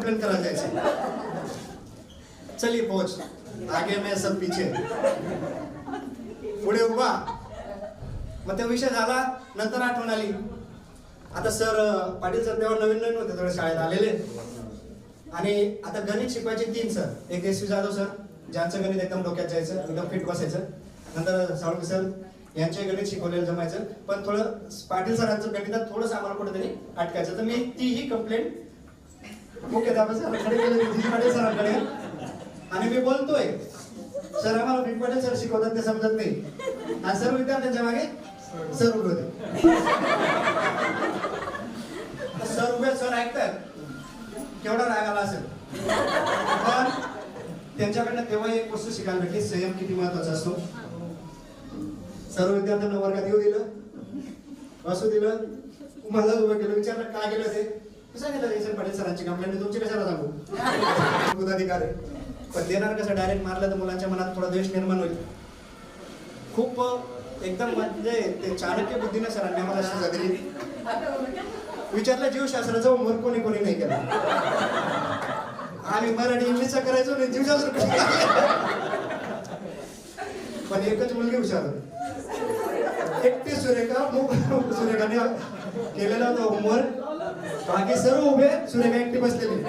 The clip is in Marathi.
कंप्लेंट करा जायचं. चलिए पोच आगे मैं सब पीछे. पुढे उभा. मग तो विषय झाला. नंतर आठवण आली, आता सर पाटील सर तेव्हा नवीन नवीन होते, थोडे शाळेत आलेले. आणि आता गणित शिकवायचे 3 सर. एक एस.वी. जाधव सर, ज्यांचं गणित एकदम डोक्यात जायचं, एकदम फिट बसायचं. नंतर साळुंके सर, यांचे गणित शिकवलेलं जमायचं, पण थोडं पाटील सरांचं गणितात थोडंसं आम्हाला कुठेतरी अटकायचं. तर मी तीही कंप्लेंट मुख्याध्यापक सरांकडे गेली, पाटील सरांकडे. आणि मी बोलतोय, सर आम्हाला फिट पाटील सर शिकवतात ते समजत नाही. आणि सर्व विद्यार्थ्यांच्या मागे सर उभे होते. सर उभे, सर ऐकतात, केवढा राग आला असेल. पण त्यांच्याकडनं तेव्हा एक गोष्ट शिकायला भेटली, संयम किती महत्वाचा असतो. सर्व विद्यार्थ्यांना वर्गात येऊ दिलं, बसू दिलं, मला उभं केलं, विचारलं काय केलं ते सांगितलं, जयसन पाटील सरांची कंप्लेंट तुमची कशाला सांगू, पदाधिकारी. पण देणार कसं, डायरेक्ट मारलं तर मुलांच्या मनात थोडा द्वेष निर्माण होईल. खूप एकदम म्हणजे ते चाणक्य बुद्धीने सरांनी आम्हाला शिक्षा दिली. विचारलं जीवशास्त्राचं होमवर्क कोणी कोणी नाही केला. आम्ही मराठी इंग्लिशचा करायचो नाही, जीवशास्त्र. पण एकच मुलगी हुशार होती, एकटी सुरेखाने केलेला होता होमवर्क. बाकी सर्व उभे, सुरेखा एकटी बसलेली.